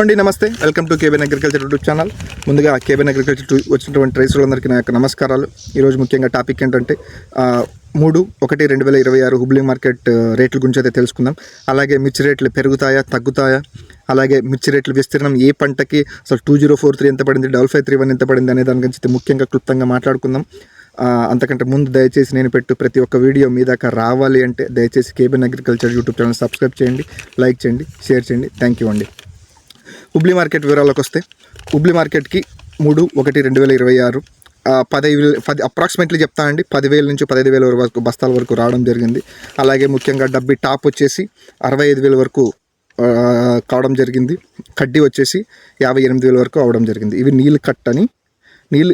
అండి నమస్తే, welcome to కేబెన్ అగ్రికల్చర్ యూట్యూబ్ ఛానల్. ముందుగా కేబెన్ అగ్రికల్చర్ వచ్చినటువంటి రైతులందరికీ నా యొక్క నమస్కారాలు. ఈరోజు ముఖ్యంగా టాపిక్ ఏంటంటే 3/1/2026 హుబ్లీ మార్కెట్ రేట్ల గురించి అయితే తెలుసుకుందాం. అలాగే మిర్చి రేట్లు పెరుగుతాయా తగ్గుతాయా, అలాగే మిర్చి రేట్ల విస్తీర్ణం ఏ పంటకి అసలు 2043 ఎంత పడింది, 5531 ఎంత పడింది అనే దాని గురించి ముఖ్యంగా క్లుప్తంగా మాట్లాడుకుందాం. అంతకంటే ముందు దయచేసి నేను పెట్టు ప్రతి ఒక్క వీడియో మీ దాకా రావాలి అంటే దయచేసి కేబెన్ అగ్రికల్చర్ యూట్యూబ్ ఛానల్ సబ్స్క్రైబ్ చేయండి, లైక్ చేయండి, షేర్ చేయండి. థ్యాంక్ యూ అండి. హుబ్లీ మార్కెట్ వివరాలకు వస్తే, హుబ్లీ మార్కెట్కి 3/1/2026 10 అప్రాక్సిమేట్లీ చెప్తానండి, 10,000 నుంచి 15,000 వరకు బస్తాల వరకు రావడం జరిగింది. అలాగే ముఖ్యంగా డబ్బీ టాప్ వచ్చేసి 65,000 వరకు కావడం జరిగింది. కడ్డీ వచ్చేసి 58,000 వరకు అవడం జరిగింది. ఇవి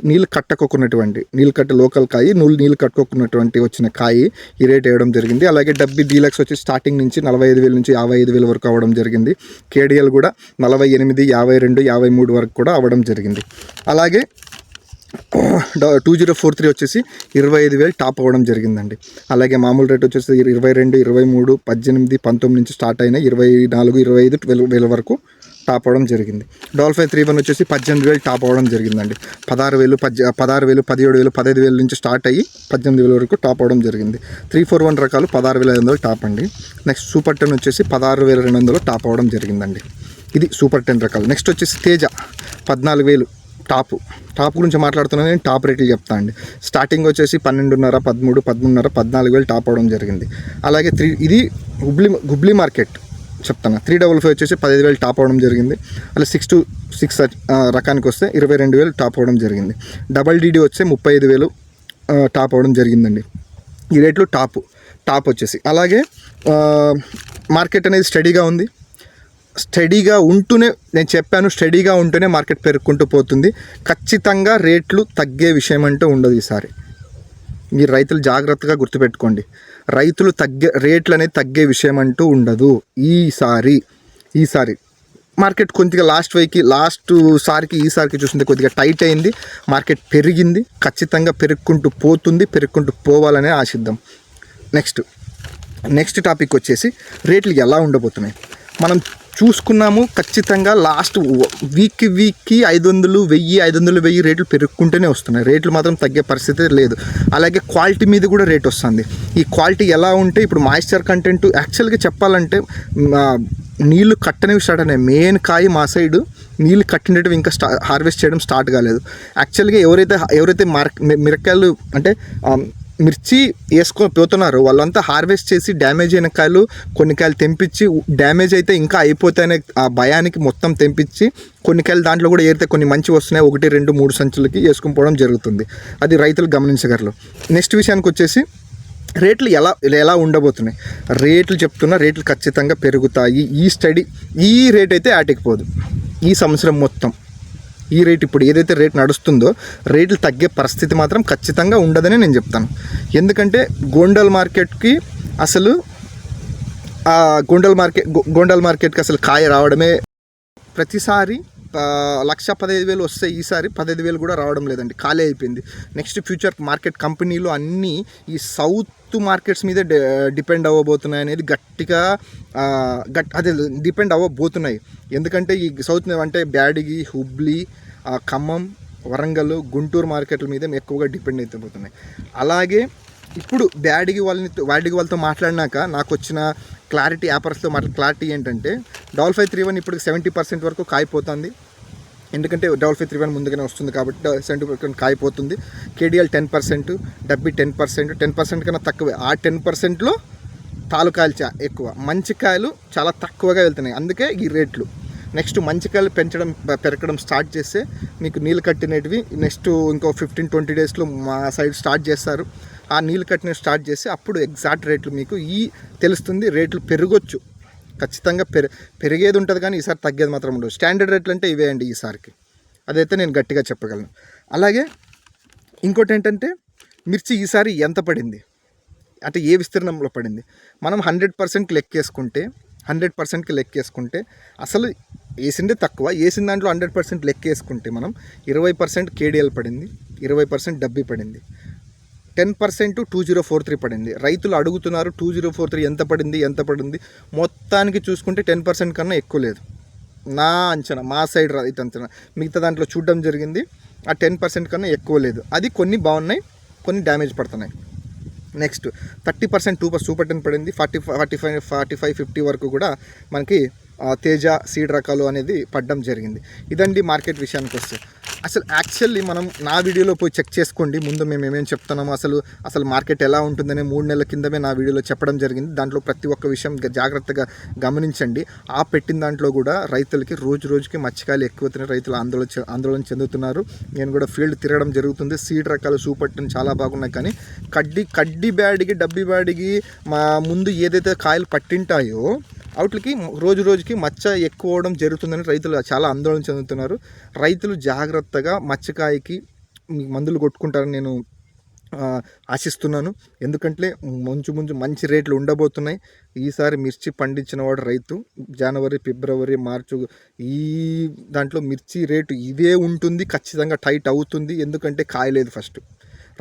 నీళ్ళు కట్టకొకున్నటువంటి నీళ్ళు కట్ట లోకల్ కాయి, నీళ్ళు కట్టుకోకున్నటువంటి వచ్చిన కాయి ఈ రేట్ వేయడం జరిగింది. అలాగే డబ్బీ డీలక్స్ వచ్చి స్టార్టింగ్ నుంచి 45,000 నుంచి 55,000 వరకు అవ్వడం జరిగింది. కేడిఎల్ కూడా 48, 52, 53 వరకు కూడా అవ్వడం జరిగింది. అలాగే 2043 వచ్చేసి 25,000 టాప్ అవ్వడం జరిగిందండి. అలాగే మామూలు రేట్ వచ్చేసి 22, 23, 18, 19 నుంచి స్టార్ట్ అయిన 24, 25, 12,000 వరకు టాప్ అవ్వడం జరిగింది. 5531 వచ్చేసి 18,000 టాప్ అవ్వడం జరిగిందండి. 16,000, 17,000, 15,000 నుంచి స్టార్ట్ అయ్యి 18,000 వరకు టాప్ అవ్వడం జరిగింది. 341 రకాలు 16,500 టాప్ అండి. నెక్స్ట్ సూపర్ 10 వచ్చేసి 16,200 టాప్ అవ్వడం జరిగిందండి. ఇది సూపర్ 10 రకాలు. నెక్స్ట్ వచ్చేసి తేజ 14,000 టాప్ గురించి మాట్లాడుతున్నాను, నేను టాప్ రేట్లు చెప్తాను అండి. స్టార్టింగ్ వచ్చేసి 12,500, 13, 13,500, 14,000 టాప్ అవ్వడం జరిగింది. అలాగే ఇది హుబ్లీ మార్కెట్ చెప్తాను. 355 వచ్చేసి 15,000 టాప్ అవ్వడం జరిగింది. అలా 6-6 రకానికి వస్తే 22,000 టాప్ అవ్వడం జరిగింది. డబల్ డీడీ వచ్చే 35,000 టాప్ అవ్వడం జరిగిందండి. ఈ రేట్లు టాప్ వచ్చేసి. అలాగే మార్కెట్ అనేది స్టడీగా ఉంటూనే నేను చెప్పాను, స్టడీగా ఉంటూనే మార్కెట్ పెరుగుకుంటూ పోతుంది. ఖచ్చితంగా రేట్లు తగ్గే విషయం అంటూ ఉండదు ఈసారి. మీరు రైతులు జాగ్రత్తగా గుర్తుపెట్టుకోండి, రేట్లు అనేది తగ్గే విషయం అంటూ ఉండదు ఈసారి మార్కెట్ కొద్దిగా ఈసారికి చూస్తుంటే కొద్దిగా టైట్ అయింది. మార్కెట్ పెరిగింది, ఖచ్చితంగా పెరుగుకుంటూ పోవాలనే ఆశిద్దాం. నెక్స్ట్ టాపిక్ వచ్చేసి రేట్లు ఎలా ఉండబోతున్నాయి మనం చూసుకున్నాము. ఖచ్చితంగా లాస్ట్ వీక్కి 500, 1000 రేట్లు పెరుగుకుంటూనే వస్తున్నాయి. రేట్లు మాత్రం తగ్గే పరిస్థితి లేదు. అలాగే క్వాలిటీ మీద కూడా రేట్ వస్తుంది. ఈ క్వాలిటీ ఎలా ఉంటే ఇప్పుడు మాయిశ్చర్ కంటెంట్ యాక్చువల్గా చెప్పాలంటే నీళ్లు కట్టనివి స్టార్ట్ అయినాయి. మెయిన్ కాయ మా సైడ్ నీళ్ళు కట్టినట్టు ఇంకా హార్వెస్ట్ చేయడం స్టార్ట్ కాలేదు. యాక్చువల్గా ఎవరైతే మిరకాయలు అంటే మిర్చి పోతున్నారో వాళ్ళంతా హార్వెస్ట్ చేసి డ్యామేజ్ అయిన కాయలు కొన్ని కాయలు తెంపించి, డ్యామేజ్ అయితే ఇంకా అయిపోతాయనే ఆ భయానికి మొత్తం తెంపించి కొన్ని కాయలు దాంట్లో కూడా ఏరితే కొన్ని మంచి వస్తున్నాయి, 1, 2, 3 సంచులకి వేసుకుని పోవడం జరుగుతుంది. అది రైతులు గమనించగలరు. నెక్స్ట్ విషయానికి వచ్చేసి రేట్లు ఎలా ఉండబోతున్నాయి. రేట్లు ఖచ్చితంగా పెరుగుతాయి. ఈ రేట్ అయితే ఆటికిపోదు ఈ సంవత్సరం మొత్తం. ఈ రేట్ ఇప్పుడు ఏదైతే రేట్ నడుస్తుందో రేట్లు తగ్గే పరిస్థితి మాత్రం ఖచ్చితంగా ఉండదని నేను చెప్తాను. ఎందుకంటే గోండల్ మార్కెట్కి అసలు గోండల్ మార్కెట్కి అసలు కాయ రావడమే ప్రతిసారి 1,15,000 వస్తే ఈసారి 15,000 కూడా రావడం లేదండి, ఖాళీ అయిపోయింది. నెక్స్ట్ ఫ్యూచర్ మార్కెట్ కంపెనీలు అన్నీ ఈ సౌత్ మార్కెట్స్ మీద డిపెండ్ అవ్వబోతున్నాయి అనేది అదే డిపెండ్ అవ్వబోతున్నాయి. ఎందుకంటే ఈ సౌత్ అంటే బ్యాడగి, హుబ్లీ, ఖమ్మం, వరంగల్, గుంటూరు మార్కెట్ల మీద ఎక్కువగా డిపెండ్ అయిపోతున్నాయి. అలాగే ఇప్పుడు బ్యాడగి వాళ్ళతో మాట్లాడినాక నాకు వచ్చిన క్లారిటీ, యాపర్స్తో క్లారిటీ ఏంటంటే 5531 ఇప్పుడు 70% వరకు కాయిపోతుంది. ఎందుకంటే 5531 ముందుగానే వస్తుంది కాబట్టి 70% కాయిపోతుంది. కేడిఎల్ 10%, డబ్బీ 10% కన్నా తక్కువే. ఆ 10%లో తాలూకాయలు ఎక్కువ, మంచి కాయలు చాలా తక్కువగా వెళ్తున్నాయి. అందుకే ఈ రేట్లు. నెక్స్ట్ మంచి కాయలు పెరగడం స్టార్ట్ చేస్తే మీకు నీళ్ళు కట్టినవి నెక్స్ట్ ఇంకో 15-20 డేస్లో మా సైడ్ స్టార్ట్ చేస్తారు. ఆ నీళ్ళు కట్టినవి స్టార్ట్ చేసి అప్పుడు ఎగ్జాక్ట్ రేట్లు మీకు తెలుస్తుంది. రేట్లు పెరగొచ్చు, ఖచ్చితంగా పెరిగేది ఉంటుంది కానీ ఈసారి తగ్గేది మాత్రం ఉండదు. స్టాండర్డ్ రేట్లు అంటే ఇవే అండి ఈసారికి, అదైతే నేను గట్టిగా చెప్పగలను. అలాగే ఇంకోటి ఏంటంటే మిర్చి ఈసారి ఎంత పడింది అంటే ఏ విస్తీర్ణంలో పడింది మనం 100%కి లెక్కేసుకుంటే అసలు వేసిందే తక్కువ, వేసిన దాంట్లో 100% లెక్కేసుకుంటే మనం 20% కేడిఎల్ పడింది, 20% డబ్బీ పడింది, 10% 2043 పడింది. రైతులు అడుగుతున్నారు 2043 ఎంత పడింది మొత్తానికి చూసుకుంటే 10% కన్నా ఎక్కువ లేదు. నా అంచనా, మా సైడ్ రైతు అంచనా. మిగతా దాంట్లో చూడడం జరిగింది, ఆ 10% కన్నా ఎక్కువ లేదు. అది కొన్ని బాగున్నాయి, కొన్ని డ్యామేజ్ పడుతున్నాయి. నెక్స్ట్ 30% సూపర్ 10 పడింది. 45-50 వరకు కూడా మనకి తేజ సీడ్ రకాలు అనేది పడడం జరిగింది. ఇదండి మార్కెట్ విషయానికి వస్తే. అసలు యాక్చువల్లీ మనం నా వీడియోలో పోయి చెక్ చేసుకోండి, ముందు మేము ఏమేమి చెప్తున్నామో అసలు మార్కెట్ ఎలా ఉంటుందని 3 నెలల కిందమే నా వీడియోలో చెప్పడం జరిగింది. దాంట్లో ప్రతి ఒక్క విషయం జాగ్రత్తగా గమనించండి. ఆ పెట్టిన దాంట్లో కూడా రైతులకి రోజుకి మత్స్యకాయలు ఎక్కువవుతున్నాయి, రైతులు ఆందోళన చెందుతున్నారు. నేను కూడా ఫీల్డ్ తిరగడం జరుగుతుంది. సీడ్ రకాలు సూపర్ 10 చాలా బాగున్నాయి, కానీ కడ్డీ బ్యాడిగి డబ్బీ బ్యాడిగి మా ముందు ఏదైతే కాయలు పట్టింటాయో వాటికి రోజుకి మచ్చ ఎక్కువ అవడం జరుగుతుందని రైతులు చాలా ఆందోళన చెందుతున్నారు. రైతులు జాగ్రత్తగా మత్స్యకాయకి మందులు కొట్టుకుంటారని నేను ఆశిస్తున్నాను. ఎందుకంటే మంచి రేట్లు ఉండబోతున్నాయి. ఈసారి మిర్చి పండించిన వాడు రైతు జనవరి, ఫిబ్రవరి, మార్చి ఈ దాంట్లో మిర్చి రేటు ఇదే ఉంటుంది, ఖచ్చితంగా టైట్ అవుతుంది. ఎందుకంటే కాయలేదు. ఫస్ట్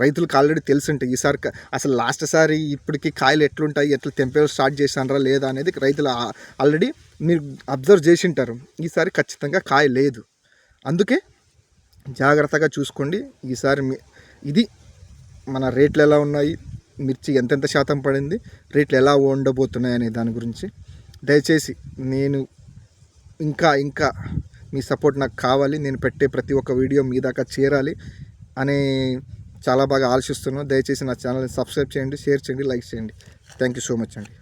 రైతులకు ఆల్రెడీ తెలుసుంటాయి ఈసారి అసలు లాస్ట్ సారి ఇప్పటికి కాయలు ఎట్లుంటాయి, ఎట్లా తెంపే స్టార్ట్ చేసినారా లేదా అనేది రైతులు ఆల్రెడీ మీరు అబ్జర్వ్ చేసి ఉంటారు. ఈసారి ఖచ్చితంగా కాయ లేదు, అందుకే జాగ్రత్తగా చూసుకోండి. ఈసారి ఇది మన రేట్లు ఎలా ఉన్నాయి, మిర్చి ఎంతెంత శాతం పడింది, రేట్లు ఎలా ఉండబోతున్నాయి అనే దాని గురించి దయచేసి నేను ఇంకా మీ సపోర్ట్ నాకు కావాలి. నేను పెట్టే ప్రతి ఒక్క వీడియో మీ దాకా చేరాలి అనే చాలా బాగా ఆలోచిస్తున్నాను. దయచేసి నా ఛానల్ని సబ్స్క్రైబ్ చేయండి, షేర్ చేయండి, లైక్ చేయండి. థ్యాంక్ యూ సో మచ్ అండి.